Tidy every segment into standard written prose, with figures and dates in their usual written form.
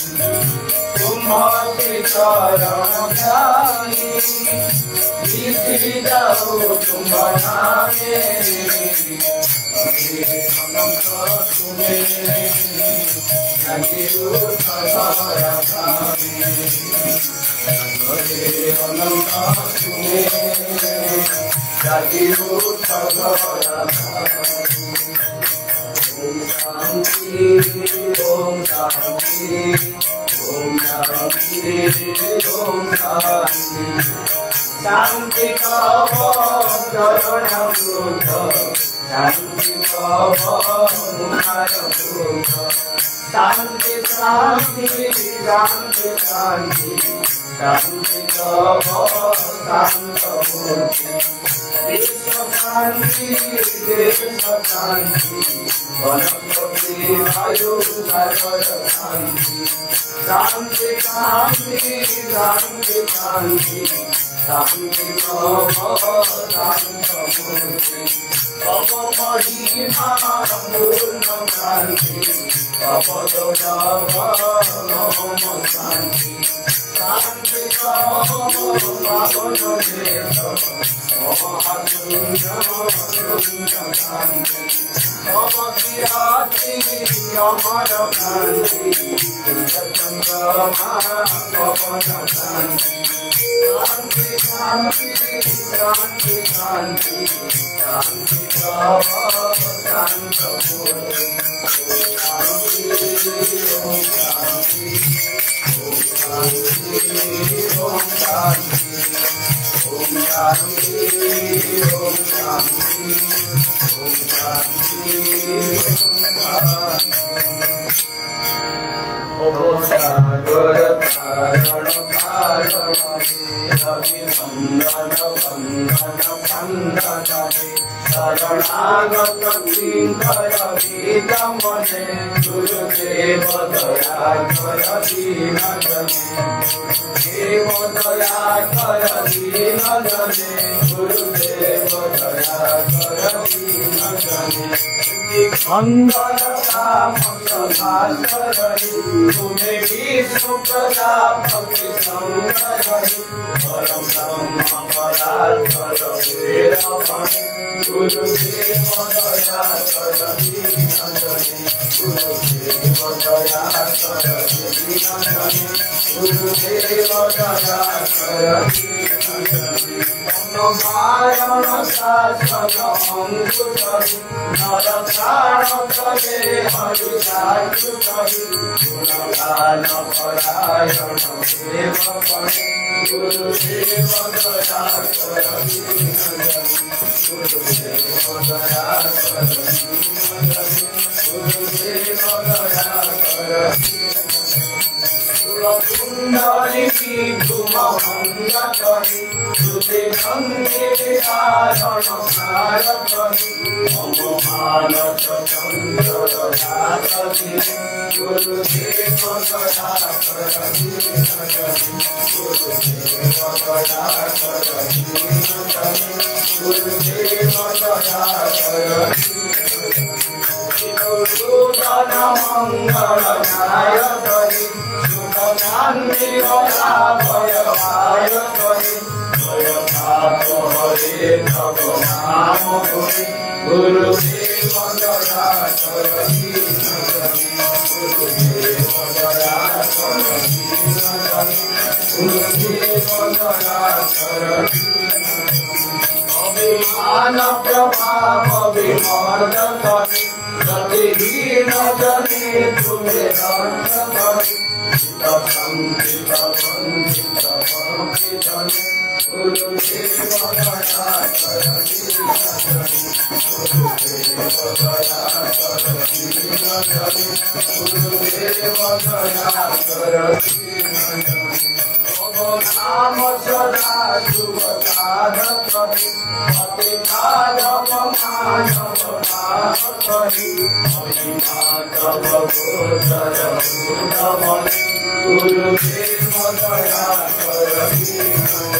तुम्हारे चरण ध्यानी बीती जाओ तुम बनाए अनंत तुम्हें जागिरो सदा अनंत तुम्हें जागिरो सदा शांति ओम शांति ओम शांति ओम शांति शांति चरण बुद्ध शांति शांति शांति शांति शांति शांति शांत मूर्ति विश्व शांति देश शांति वनस्पति वायु सर्व शांति शांति शांति शांति शांति शांति शांत मूर्ति तप महिमा पूर्ण शांति तप शांति शांति पावन देश शांति तप कीर्ति अमर शांति चंद्रमा पवन शांति शांति शांति शांति शांति शांति शांत मूर्ति ओम शांति ओम शांति ओम शांति ओम शांति ओम सागर धारण धारण अभिनंदन वंदन वंदन शरणागत किंकर गीतम मने गुरुदेव दया कर दीन जने देव दया कर दीन जने गुरुदेव दया कर दीन जने मंगल राम भास्करि तुम्हें विष्णु प्रजापति शंकरि परम ब्रह्म पदार्थ गुरुदेव दया कर दीन जने गुरुदेव दया कर दीन जने गुरुदेव दया कर दीन जने नारायण शास्त्र अंकुश नर प्राण करे हरि सायुष गुणगान परायण देव पणे गुरुदेव दया कर दीन जने गुरुदेव दया कर दीन जने गुरुदेव दया कर कुंडलिनी धूमभंगकरि श्रुति भंगे धारण भारकरि मम मानस चंद्र धातरि गुरुदेव दया कर दीन जने गुरुदेव दया कर दीन जने गुरुदेव दया कर गुरुदान मंगल नायकरि शुभधान्य भय भायकरि जय भात हरे भव नाम गुरि गुरुदेव दया कर दीन जने गुरुदेव दया कर दीन जने गुरुदेव दया कर अभिमान प्रभाव विमर्द करि गतिहीन जने तुम्हें दंड करि संकित वंचित वंचित गुरुदेव दया कर दीन जने गुरुदेव दया कर दीन जने गुरुदेव दया कर दीन जने नाम सदा शुभ साधक पति माधव माधव नाम करि हरि माधव गोचर गुरुदेव दया कर दीन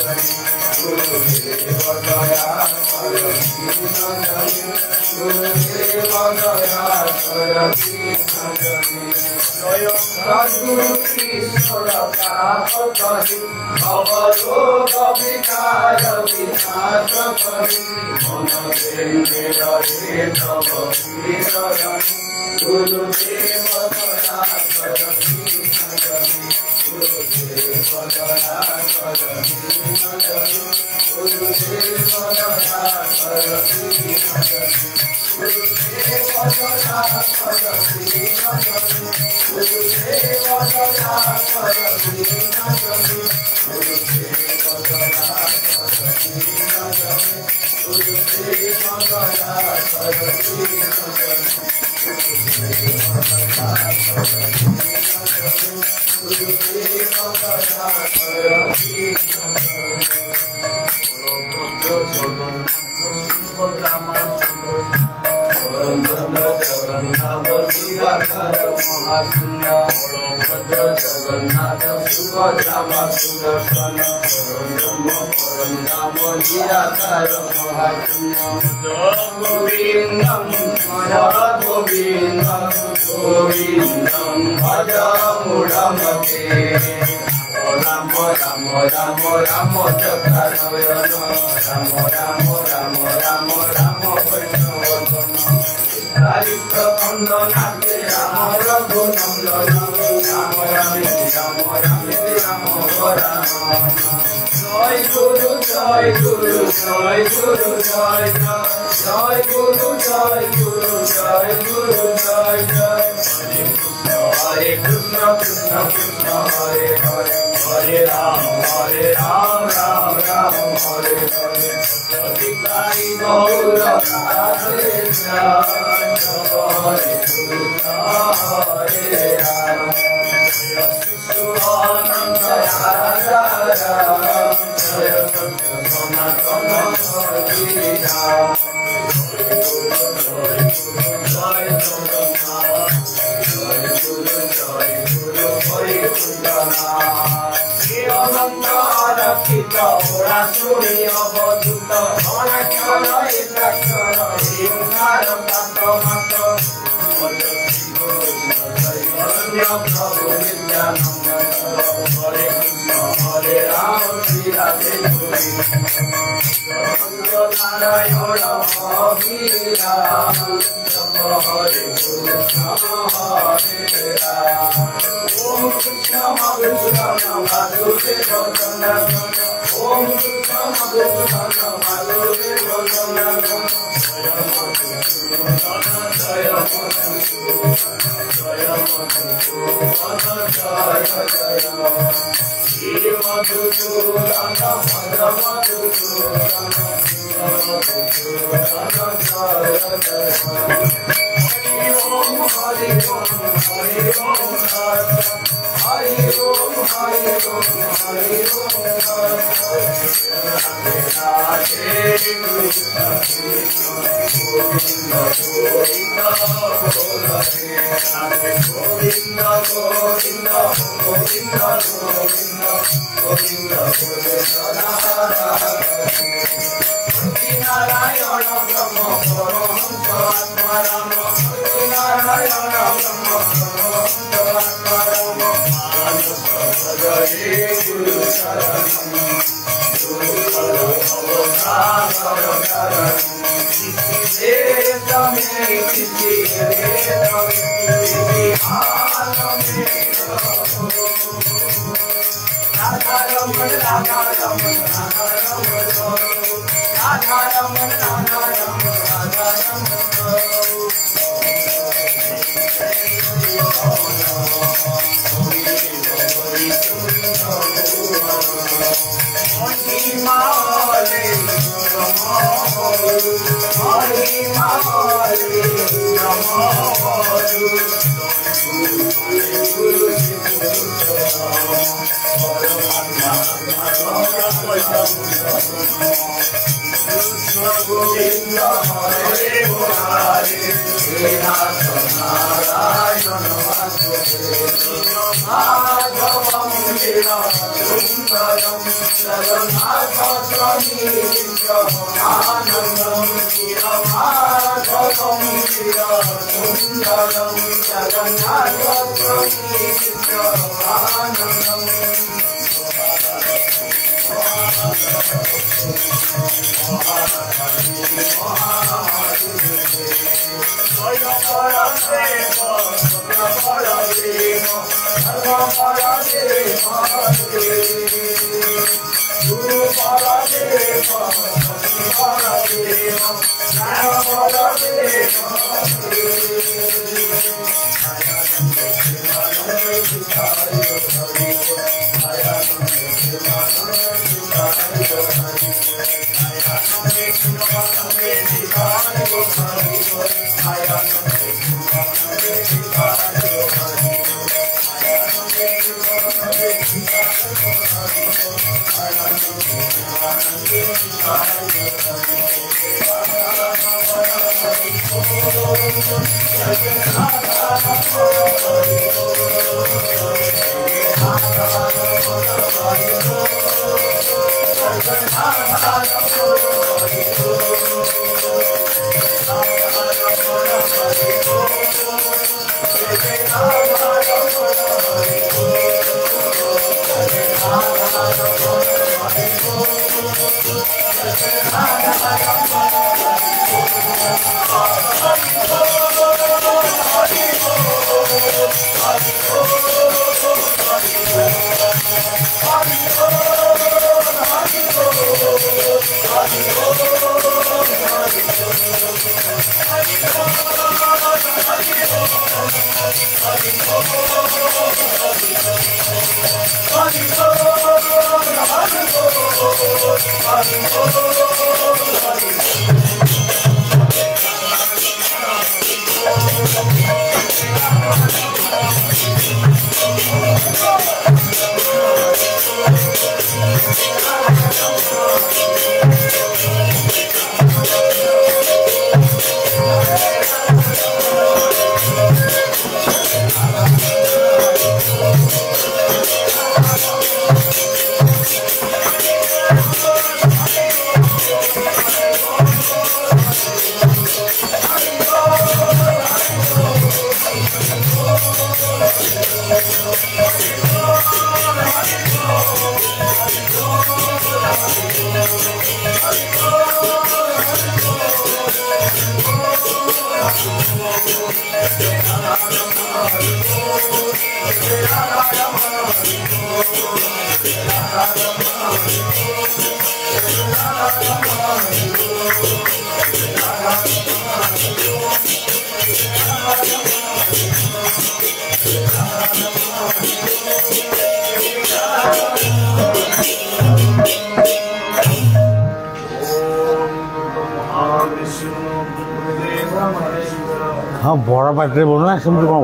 हाँ बड़ा पार्टी बोलना सेमती कौन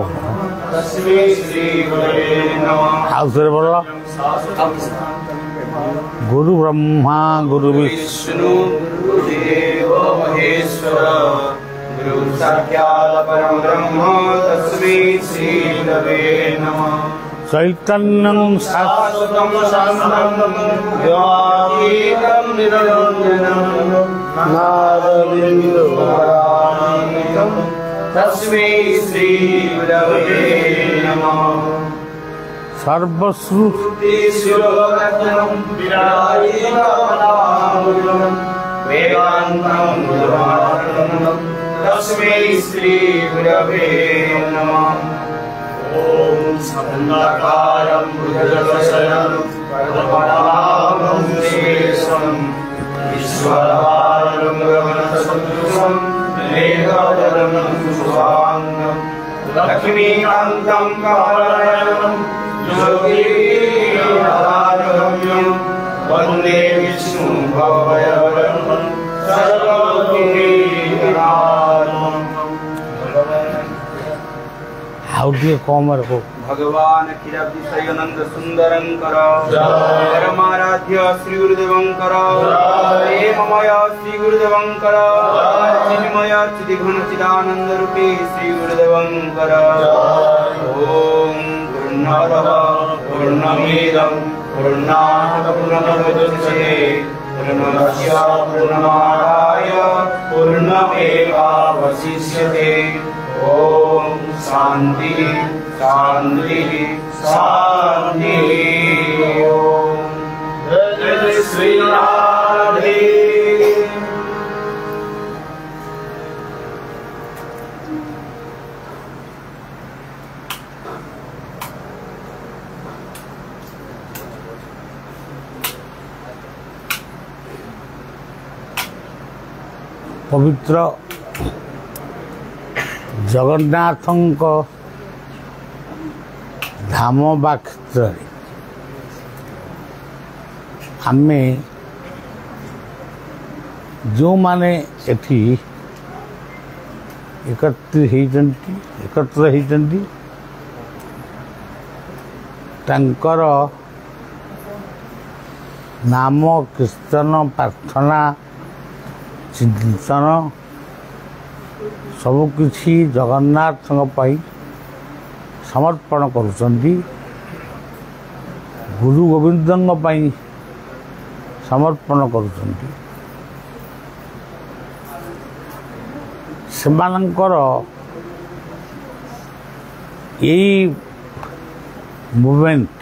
आउ थे बोल गुरु ब्रह्मा गुरु विष्णु गुरुदेव महेश्वर गुरु साक्षात् परम ब्रह्म तस्मै श्री गुरवे नमः चैतन्यं शाश्वतं शान्तं द्वैतं निरञ्जनं नादबिन्दुपरान्वितं तस्मै श्री गुरवे नमः सर्वश्रुतिशिरोरत्नं विराजितमनामृतं वेदान्तं गुरुवाक्यं तस्मै श्री गुरवे नमः ॐ स्कन्धाकारं भुजगशयनं पद्मनाभं सुरेशं विश्वधारं गगनसदृशं मेघवर्णं शुभाङ्गं लक्ष्मीकान्तं कमलनयनं योगीराजगम्यं वन्दे विष्णुं भवभयहरं सर्वलोकैकनाथं How do you come or go? भगवान क्षीराब्धिशयनंद सुंदरंकर परमाराध्य श्री गुरुदेवंकर प्रेममय श्री गुरुदेवंकर चिन्मय चिदिघन चिदानंद रूपी श्री गुरुदेवंकर ओम गुरुनाथ पूर्णमेदं पूर्णात् पूर्णमुदच्यते पूर्णस्य पूर्णमादाय पूर्णमेवावशिष्यते। ॐ शान्ति शान्ति शान्ति। जय श्री राधे। पवित्र जगन्नाथଙ୍କ धाम ବା କ୍ଷେତ୍ରରେ ଆମେ ଯେଉଁମାନେ ଏଠି ଏକତ୍ର ହେଇଛନ୍ତି ତାଙ୍କର ନାମ କୀର୍ତ୍ତନ ପ୍ରାର୍ଥନା ଚିନ୍ତନ ସବୁକିଛି ଜଗନ୍ନାଥଙ୍କ ପାଇଁ ସମର୍ପଣ କରୁଛନ୍ତି। ଗୁରୁ ଗୋବିନ୍ଦଙ୍କ ପାଇଁ ସମର୍ପଣ କରୁଛନ୍ତି। ସେମାନଙ୍କର ଏଇ ମୁଭମେଣ୍ଟ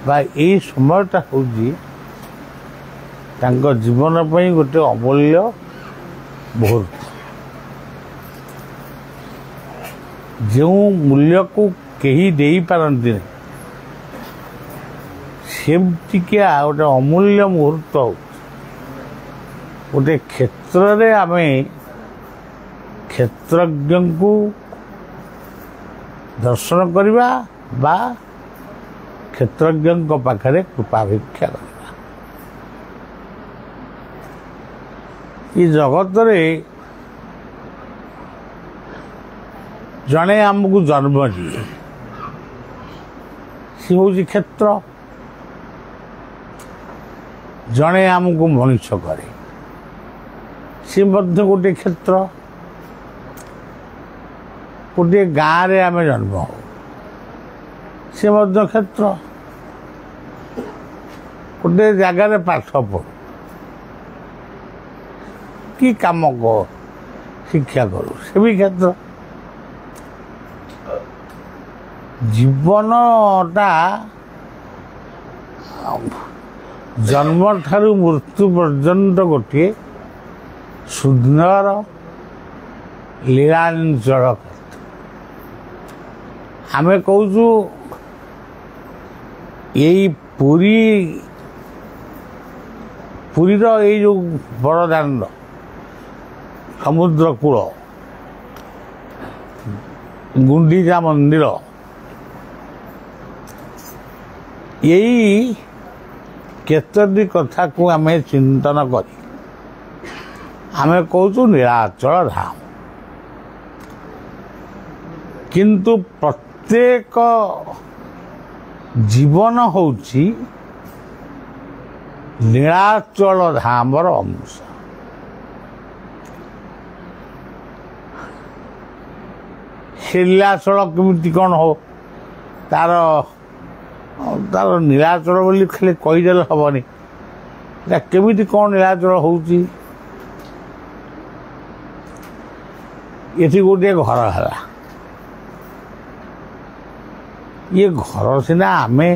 ବା ଏଇ ସମୟଟା ହେଉଛି ତାଙ୍କ ଜୀବନ ପାଇଁ ଗୋଟେ ଅମୂଲ୍ୟ ମୁହୂର୍ତ୍ତ। ଯେଉଁ ମୂଲ୍ୟକୁ କେହି ଦେଇପାରନ୍ତିନି ସେମିତିକିଆ ଗୋଟେ ଅମୂଲ୍ୟ ମୁହୂର୍ତ୍ତ ହେଉଛି। ଗୋଟେ କ୍ଷେତ୍ରରେ ଆମେ କ୍ଷେତ୍ରଜ୍ଞଙ୍କୁ ଦର୍ଶନ କରିବା ବା କ୍ଷେତ୍ରଜ୍ଞଙ୍କ ପାଖରେ କୃପାଭିକ୍ଷା କରିବା। ଏ ଜଗତରେ ଜଣେ ଆମକୁ ଜନ୍ମ ଦିଏ, ସେ ହେଉଛି କ୍ଷେତ୍ର। ଜଣେ ଆମକୁ ମଣିଷ କରେ, ସେ ମଧ୍ୟ ଗୋଟିଏ କ୍ଷେତ୍ର। ଗୋଟିଏ ଗାଁରେ ଆମେ ଜନ୍ମ ହଉ, ସେ ମଧ୍ୟ କ୍ଷେତ୍ର। ଗୋଟିଏ ଜାଗାରେ ପାଠ ପଢ଼ୁ କି କାମ ଶିକ୍ଷା କରୁ, ସେ ବି କ୍ଷେତ୍ର। ଜୀବନଟା ଜନ୍ମଠାରୁ ମୃତ୍ୟୁ ପର୍ଯ୍ୟନ୍ତ ଗୋଟିଏ ସୁନ୍ଦର ଲୀଳାଞ୍ଚଳ। ଆମେ କହୁଛୁ ଏଇ ପୁରୀର ଏଇ ଯେଉଁ ବଡ଼ଦାଣ୍ଡ ସମୁଦ୍ର କୂଳ ଗୁଣ୍ଡିଚା ମନ୍ଦିର, ଏଇ କେତୋଟି କଥାକୁ ଆମେ ଚିନ୍ତନ କରି ଆମେ କହୁଛୁ ନୀଳାଚଳ ଧାମ। କିନ୍ତୁ ପ୍ରତ୍ୟେକ ଜୀବନ ହେଉଛି ନୀଳାଚଳ ଧାମର ଅଂଶ। ସେ ନୀଳାଚଳ କେମିତି କ'ଣ ହବ, ତାର ନୀଳାଚଳ ବୋଲି ଖାଲି କହିଦେଲେ ହେବନି। এটা କେମିତି କ'ଣ ନୀଳାଚଳ ହେଉଛି। ଏଠି ଗୋଟିଏ ଘର ହେଲା, ଇଏ ଘର ସିନା ଆମେ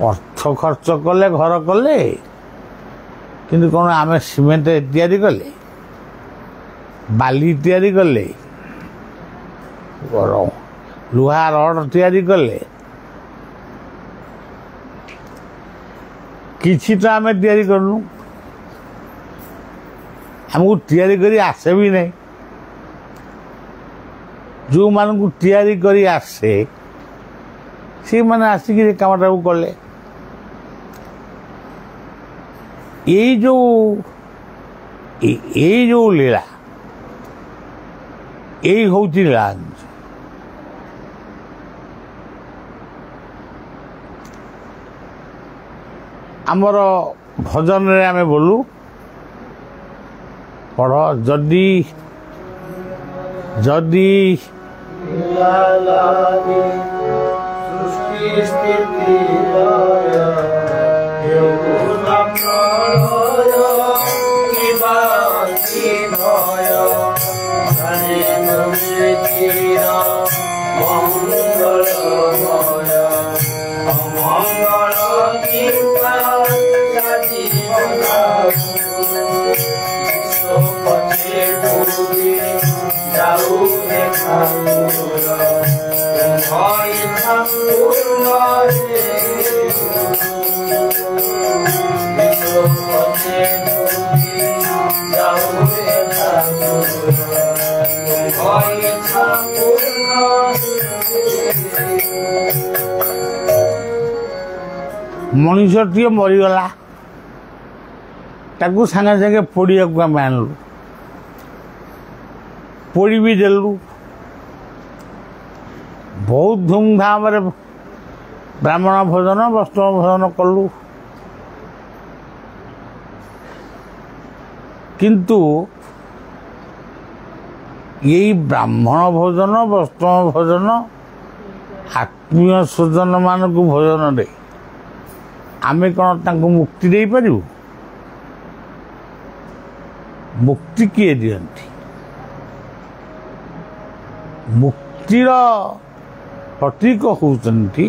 ଅର୍ଥ ଖର୍ଚ୍ଚ କଲେ ଘର କଲେ, କିନ୍ତୁ କ'ଣ ଆମେ ସିମେଣ୍ଟ ତିଆରି କଲେ, ବାଲି ତିଆରି କଲେ, ଲୁହା ରଡ଼ ତିଆରି କଲେ, କିଛି ତ ଆମେ ତିଆରି କରୁନୁ। ଆମକୁ ତିଆରି କରି ଆସେ ବି ନାହିଁ। ଯେଉଁମାନଙ୍କୁ ତିଆରି କରି ଆସେ ସେମାନେ ଆସିକି ଏ କାମଟାକୁ କଲେ। ଏଇ ଯେଉଁ ଲୀଳା, ଏଇ ହେଉଛି ଲୀଳା। ଆମର ଭଜନରେ ଆମେ ବୋଲୁ, ପଢ଼ ଯଦି ଯଦି ସୃଷ୍ଟି मनुष्यटीए मरीगला ताकू सागे सागे पोड़िया को आम आणलु पोड़ी भी देलु बहुत धूमधाम रे ब्राह्मण भोजन वैष्णव भोजन कलु किंतु यही ब्राह्मण भोजन वैष्णव भोजन आत्मीय स्वजन मान को भोजन दे आमे कौन तांको मुक्ति दे पारू मुक्ति किए दियंती मुक्तिर प्रतीक होती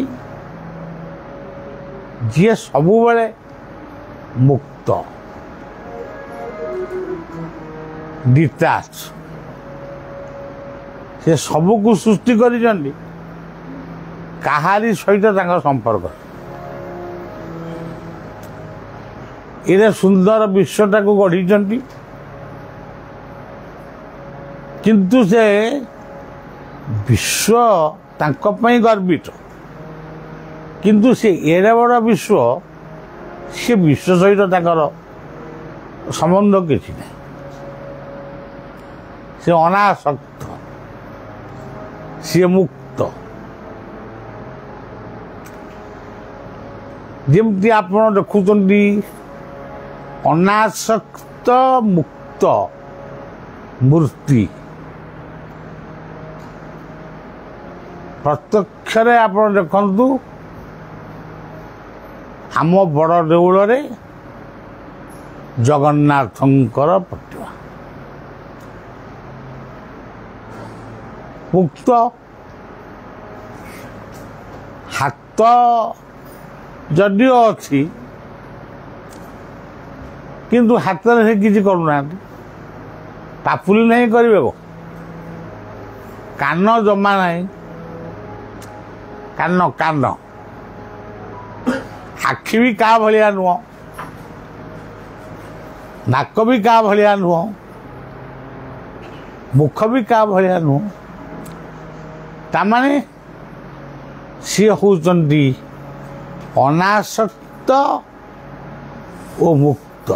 जी सब बेले मुक्त डिटाच से सबको सृष्टि करिसेंती काहारी सहित संपर्क ये सुंदर विश्वटा को गढ़ी किंतु से विश्व तांको पई गर्वित किंतु से एड़े बड़ विश्व से विश्व सहित तांकर संबंध किसी नहीं से अनासक्त सी मुक्त जमती आप देखुंट अनासक्त मुक्त मूर्ति प्रत्यक्ष आप देखु आम बड़ देउल रे जगन्नाथंकर प्रतिमा मुक्त हाथ जदियो अच्छी किंतु हाथ में से किसी करूना पापुली नहीं करेंगे को कान जमा नहीं कान कान आखि भी का भलिया नुह नाक भी का भलिया नुह मुख भी का भलिया नुह तामाने सी होचंती अनासक्त ओ मुक्त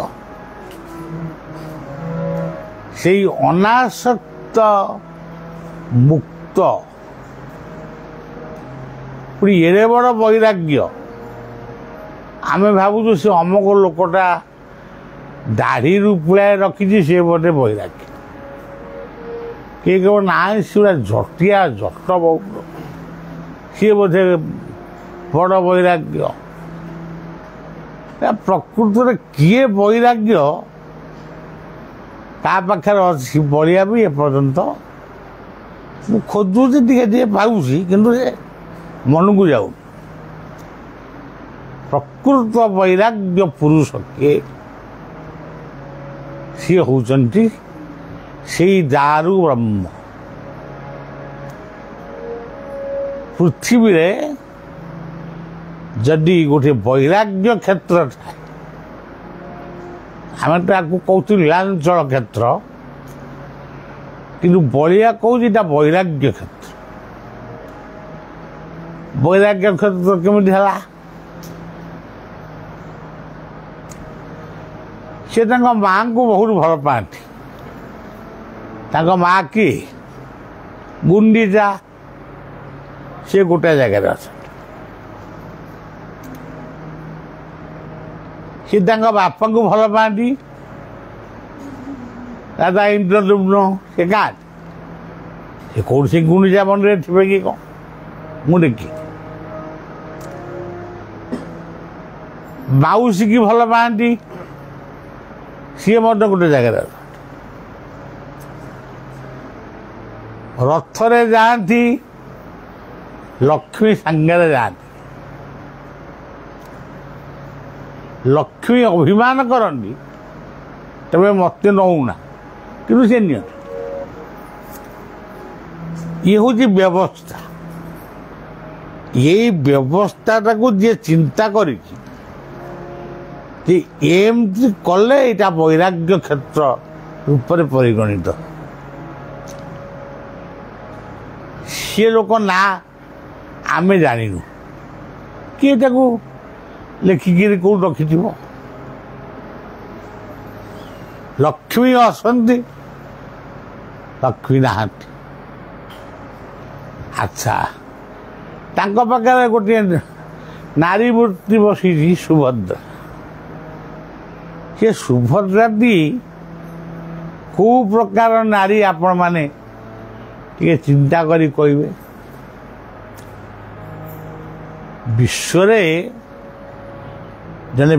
से अनासक्त मुक्त एड़े बड़ वैराग्य आम भावुँ से अमुक लोकटा दाढ़ी पुलाए रखी सी बोधे वैराग्य किए कह ना सीरा झटिया झट बहुत सी बोधे बड़ वैराग्य प्रकृत में किए वैराग्य ता पाखे अच्छी बढ़िया भी एपर्यंत खोजुची टे पाऊँ किंतु मन को जाऊ प्रकृत वैराग्य पुरुष किए सी होचंती से दारु ब्रह्म पृथ्वी रे जदि गोटे वैराग्य क्षेत्र था आम तो कहूँ लीलांचल क्षेत्र किंतु बलिया कहूँ वैराग्य क्षेत्र वैराग्य क्षेत्र केमिति हला से माँ को बहुत भल पाती माँ की गुंडीचा से गोटे जगह अच्छा सी बापा को भल पाती दादा इंद्रदुम्न से गाँ से कौन से गुंडीचा मंदिर थे कि कौन मुझे देखी ମାଉସୀ କି ଭଲ ପାଆନ୍ତି, ସିଏ ମଧ୍ୟ ଗୋଟେ ଜାଗାରେ ଅଛନ୍ତି। ରଥରେ ଯାଆନ୍ତି, ଲକ୍ଷ୍ମୀ ସାଙ୍ଗରେ ଯାଆନ୍ତି। ଲକ୍ଷ୍ମୀ ଅଭିମାନ କରନ୍ତି, ତେବେ ମୋତେ ନଉନା, କିନ୍ତୁ ସେ ନିଅନ୍ତି। ଇଏ ହେଉଛି ବ୍ୟବସ୍ଥା। ଏଇ ବ୍ୟବସ୍ଥାଟାକୁ ଯିଏ ଚିନ୍ତା କରିଛି ଯେ ଏମିତି କଲେ ଏଇଟା ବୈରାଗ୍ୟ କ୍ଷେତ୍ର ରୂପରେ ପରିଗଣିତ, ସିଏ ଲୋକ ନା ଆମେ ଜାଣିନୁ, କିଏ ତାକୁ ଲେଖିକିରି କୋଉଠି ରଖିଥିବ। ଲକ୍ଷ୍ମୀ ଅଛନ୍ତି, ଲକ୍ଷ୍ମୀ ନାହାନ୍ତି। ଆଚ୍ଛା, ତାଙ୍କ ପାଖରେ ଗୋଟିଏ ନାରୀ ମୂର୍ତ୍ତି ବସିଛି ସୁଭଦ୍ରା। ସେ ସୁଭଦ୍ରାଟି କୋଉ ପ୍ରକାର ନାରୀ ଆପଣମାନେ ଟିକେ ଚିନ୍ତା କରି କହିବେ। ବିଶ୍ୱରେ ଜଣେ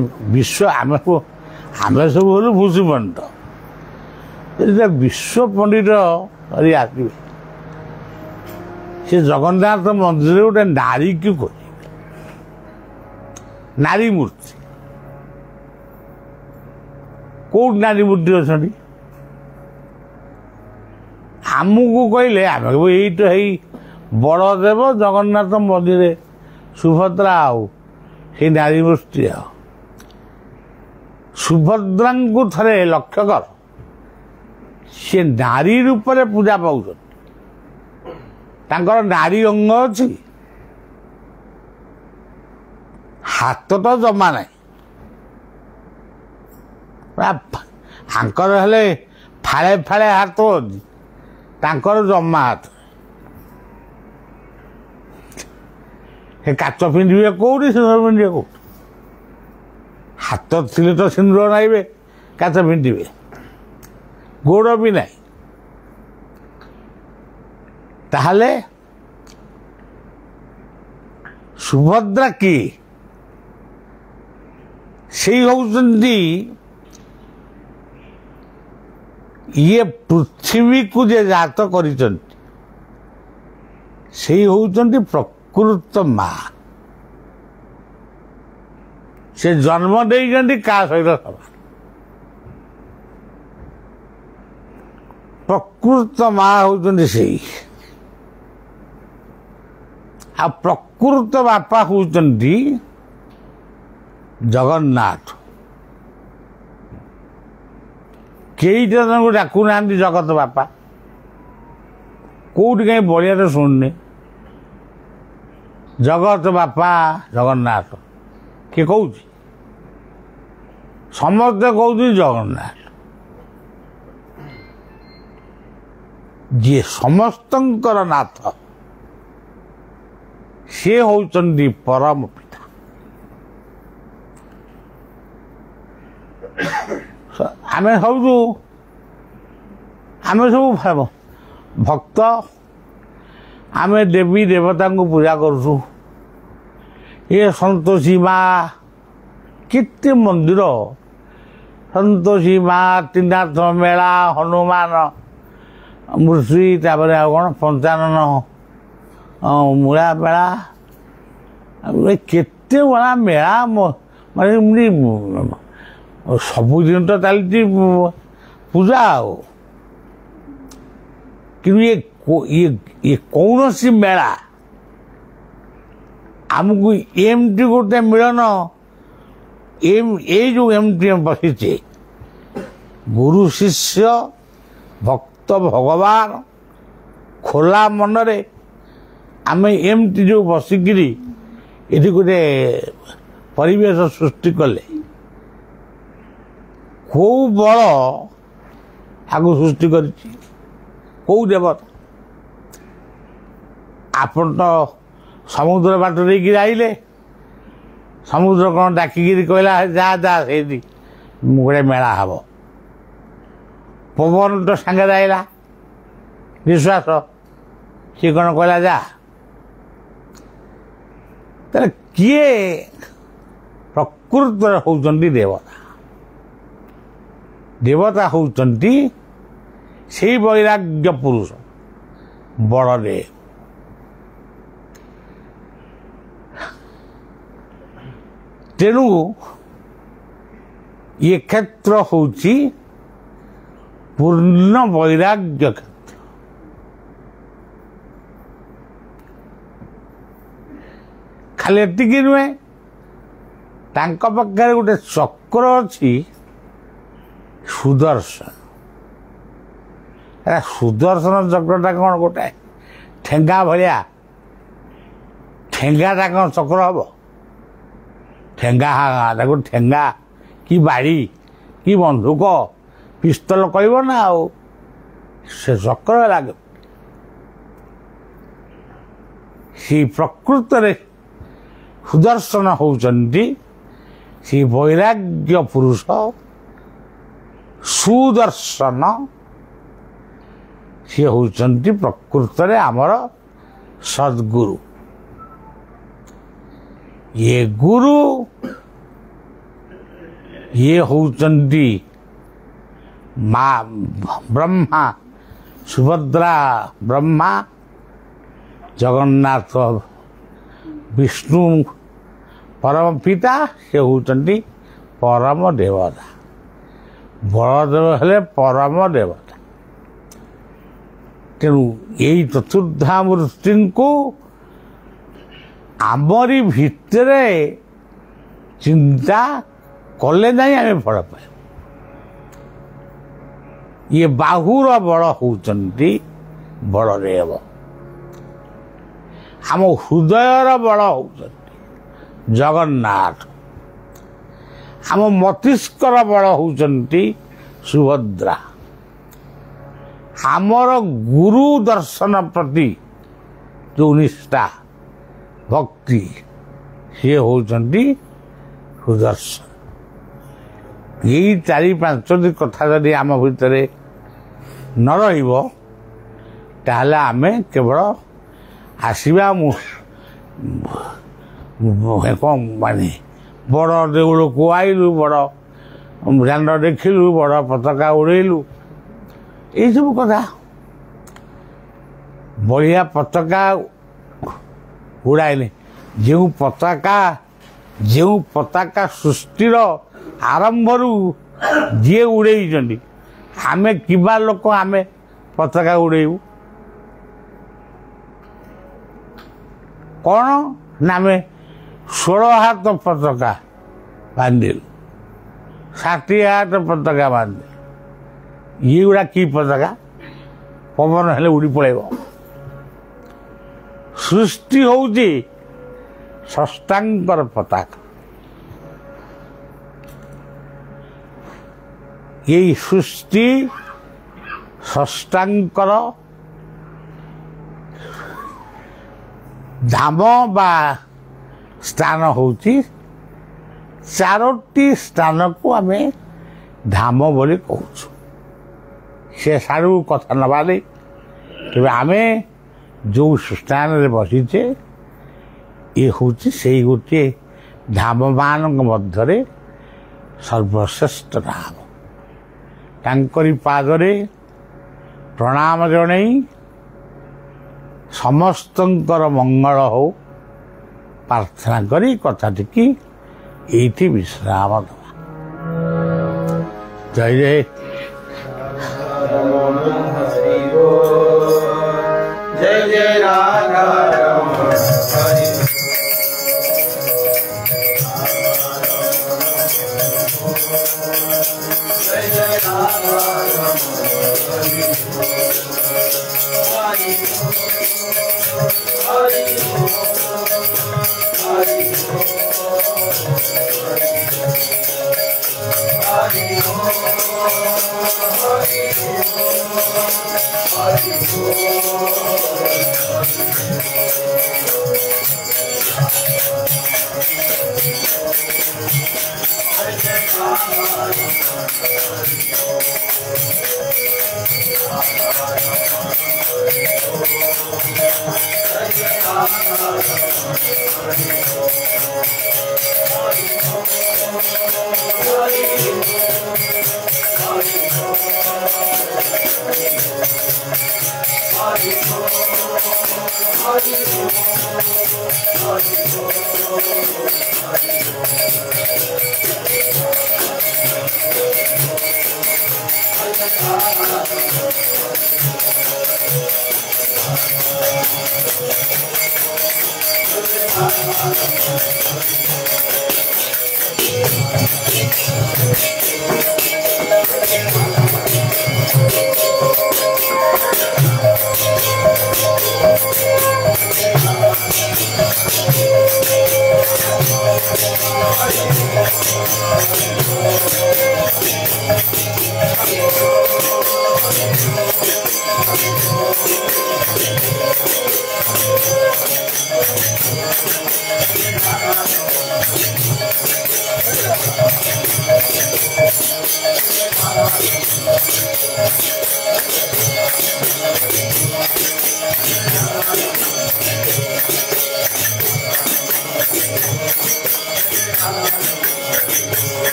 ଆମେ ସବୁ ହେଲୁ ଭୂଷି ପଣ୍ଡିତ, ବିଶ୍ୱ ପଣ୍ଡିତ କରି ଆସିବେ, ସେ ଜଗନ୍ନାଥ ମନ୍ଦିରରେ ଗୋଟେ ନାରୀକୁ ଖୋଜିବେ, ନାରୀ ମୂର୍ତ୍ତି। କୋଉଠି ନାରୀ ମୂର୍ତ୍ତି ଅଛନ୍ତି? ଆମକୁ କହିଲେ ଆମେ କହିବୁ ଏଇ ତ ହେଇ ବଳଦେବ ଜଗନ୍ନାଥ ମନ୍ଦିରରେ ସୁଭଦ୍ରା, ଆଉ ସେଇ ନାରୀ ମୂର୍ତ୍ତି। ଆଉ ସୁଭଦ୍ରାଙ୍କୁ ଥରେ ଲକ୍ଷ୍ୟ କର, ସେ ନାରୀ ରୂପରେ ପୂଜା ପାଉଛନ୍ତି। ତାଙ୍କର ନାରୀ ଅଙ୍ଗ ଅଛି, ହାତ ତ ଜମା ନାହିଁ। ଆଙ୍କର ହେଲେ ଫାଳେ ଫାଳେ ହାତ ଅଛି, ତାଙ୍କର ଜମା ହାତ। ସେ କାଚ ପିନ୍ଧିବେ କୋଉଠି, ସିନ୍ଦୁର ପିନ୍ଧିବେ କୋଉଠି? ହାତ ଥିଲେ ତ ସିନ୍ଦୁର ନାଇବେ, କାଚ ପିନ୍ଧିବେ, ଗୋଡ଼ ବି ନାହିଁ। ତାହେଲେ ସୁଭଦ୍ରା କିଏ? ସେଇ ହଉଛନ୍ତି ଇଏ ପୃଥିବୀକୁ ଯେ ଜାତ କରିଛନ୍ତି, ସେଇ ହଉଛନ୍ତି ପ୍ରକୃତ ମା। ସେ ଜନ୍ମ ଦେଇଛନ୍ତି କାହା ସହିତ ସମାନ। ପ୍ରକୃତ ମା ହଉଛନ୍ତି ସେଇ। ଆଉ ପ୍ରକୃତ ବାପା ହଉଛନ୍ତି ଜଗନ୍ନାଥ। କେଇଟା ତାଙ୍କୁ ଡାକୁନାହାନ୍ତି ଜଗତ ବାପା, କୋଉଠି କାହିଁ ବଳିଆରେ ଶୁଣୁନି ଜଗତ ବାପା ଜଗନ୍ନାଥ। କିଏ କହୁଛି? ସମସ୍ତେ କହୁଛି ଜଗନ୍ନାଥ। ଯିଏ ସମସ୍ତଙ୍କର ନାଥ, ସିଏ ହଉଛନ୍ତି ପରମ ପିତା। ଆମେ ସବୁ ଭକ୍ତ, ଆମେ ଦେବୀ ଦେବତାଙ୍କୁ ପୂଜା କରୁଛୁ। ଏ ସନ୍ତୋଷୀ ମା, କେତେ ମନ୍ଦିର, ସନ୍ତୋଷୀ ମା, ତ୍ରିନାଥ ମେଳା, ହନୁମାନ ମୂର୍ତ୍ତି, ତାପରେ ଆଉ କ'ଣ ପଞ୍ଚାନନ ମୂଳା ମେଳା, କେତେ ବଡ଼ା ମେଳା। ମାନେ ଏମିତି ସବୁଦିନ ତ ଚାଲିଛି ପୂଜା। ଆଉ କିନ୍ତୁ ଇଏ କୌଣସି ମେଳା ଆମକୁ ଏମିତି ଗୋଟେ ମିଳନ, ଏଇ ଯେଉଁ ଏମିତି ବସିଛେ, ଗୁରୁ ଶିଷ୍ୟ ଭକ୍ତ ଭଗବାନ ଖୋଲା ମନରେ ଆମେ ଏମିତି ଯେଉଁ ବସିକିରି ଏଠି ଗୋଟେ ପରିବେଶ ସୃଷ୍ଟି କଲେ, କୋଉ ବଳ ଆକୁ ସୃଷ୍ଟି କରିଛି? କୋଉ ଦେବତା? ଆପଣ ତ ସମୁଦ୍ର ବାଟ ଦେଇକି ଯାଇଲେ, ସମୁଦ୍ର କ'ଣ ଡାକିକିରି କହିଲା ଯା ଯା ସେଇଠି ଗୋଟେ ମେଳା ହବ? ପବନ ତ ସାଙ୍ଗରେ ଆଇଲା, ବିଶ୍ୱାସ, ସିଏ କ'ଣ କହିଲା ଯା? ତାହେଲେ କିଏ ପ୍ରକୃତରେ ହେଉଛନ୍ତି ଦେବତା। ଦେବତା ହେଉଛନ୍ତି ସେଇ ବୈରାଗ୍ୟ ପୁରୁଷ ବଳଦେବ। ତେଣୁ ଏ କ୍ଷେତ୍ର ହେଉଛି ପୂର୍ଣ୍ଣ ବୈରାଗ୍ୟ କ୍ଷେତ୍ର। ଖାଲି ଏତିକି ନୁହେଁ, ତାଙ୍କ ପାଖରେ ଗୋଟେ ଚକ୍ର ଅଛି ସୁଦର୍ଶନ। ସୁଦର୍ଶନ ଚକ୍ରଟା କ'ଣ ଗୋଟାଏ ଠେଙ୍ଗା ଭଳିଆ? ଠେଙ୍ଗାଟା କ'ଣ ଚକ୍ର ହବ? ଠେଙ୍ଗା ତାକୁ ଠେଙ୍ଗା କି ବାଡ଼ି କି ବନ୍ଧୁକ ପିସ୍ତଲ କହିବ ନା, ଆଉ ସେ ଚକ୍ର ଲାଗେ। ସେଇ ପ୍ରକୃତରେ ସୁଦର୍ଶନ ହେଉଛନ୍ତି ସେ ବୈରାଗ୍ୟ ପୁରୁଷ ସୁଦର୍ଶନ। ସିଏ ହେଉଛନ୍ତି ପ୍ରକୃତରେ ଆମର ସଦ୍ଗୁରୁ। ଇଏ ଗୁରୁ, ଇଏ ହେଉଛନ୍ତି ମା ବ୍ରହ୍ମା, ସୁଭଦ୍ରା ବ୍ରହ୍ମା, ଜଗନ୍ନାଥ ବିଷ୍ଣୁ ପରମ ପିତା, ସେ ହେଉଛନ୍ତି ପରମ ଦେବତା। ବଳଦେବ ହେଲେ ପରମ ଦେବତା। ତେଣୁ ଏଇ ଚତୁର୍ଦ୍ଧାମୂର୍ତ୍ତିଙ୍କୁ ଆମରି ଭିତରେ ଚିନ୍ତା କଲେ ନାହିଁ ଆମେ ଫଳ ପାଇବୁ। ଇଏ ବାହୁର ବଳ ହେଉଛନ୍ତି ବଳଦେବ। ଆମ ହୃଦୟର ବଳ ହେଉଛନ୍ତି ଜଗନ୍ନାଥ। ଆମ ମସ୍ତିଷ୍କର ବଳ ହେଉଛନ୍ତି ସୁଭଦ୍ରା। ଆମର ଗୁରୁ ଦର୍ଶନ ପ୍ରତି ଯେଉଁ ନିଷ୍ଠା ଭକ୍ତି, ସିଏ ହେଉଛନ୍ତି ସୁଦର୍ଶନ। ଏଇ 4-5ଟି କଥା ଯଦି ଆମ ଭିତରେ ନ ରହିବ, ତାହେଲେ ଆମେ କେବଳ ଆସିବା କ'ଣ ମାନେ ବଡ଼ ଦେଉଳକୁ ଆଇଲୁ, ବଡ଼ ଦାଣ୍ଡ ଦେଖିଲୁ, ବଡ଼ ପତାକା ଉଡ଼େଇଲୁ, ଏଇସବୁ କଥା। ବଢ଼ିଆ ପତାକା ଉଡ଼ାଇଲେ, ଯେଉଁ ପତାକା ସୃଷ୍ଟିର ଆରମ୍ଭରୁ ଯିଏ ଉଡ଼େଇଛନ୍ତି, ଆମେ କିବା ଲୋକ ଆମେ ପତାକା ଉଡ଼େଇବୁ? କ'ଣ ନା ଆମେ 16 ହାତ ପତାକା ବାନ୍ଧିଲୁ, 60 ହାତ ପତାକା ବାନ୍ଧିଲୁ। ଇଏଗୁଡ଼ା କି ପତାକା? ପବନ ହେଲେ ଉଡ଼ି ପଳେଇବ। ସୃଷ୍ଟି ହେଉଛି ଷଷ୍ଠାଙ୍କର ପତାକା। ଏଇ ସୃଷ୍ଟି ଷଷ୍ଠାଙ୍କର ଧାମ ବା ସ୍ଥାନ ହେଉଛି 4ଟି ସ୍ଥାନକୁ ଆମେ ଧାମ ବୋଲି କହୁଛୁ। ସେ ସାରୁ କଥା ନେବାନି, ତେବେ ଆମେ ଯେଉଁ ସ୍ଥାନରେ ବସିଛେ, ଇଏ ହେଉଛି ସେଇ ଗୋଟିଏ ଧାମମାନଙ୍କ ମଧ୍ୟରେ ସର୍ବଶ୍ରେଷ୍ଠ ଧାମ। ତାଙ୍କରି ପାଦରେ ପ୍ରଣାମ ଜଣାଇ ସମସ୍ତଙ୍କର ମଙ୍ଗଳ ହଉ ପ୍ରାର୍ଥନା କରି କଥାଟିକି ଏଇଠି ବିଶ୍ରାମ ଦେବା। ଜୟ ଜୟ। जय जय राधा रमण हरि। जय जय राधा रमण हरि। Hari Hari Hari Hari Hari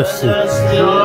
That's it.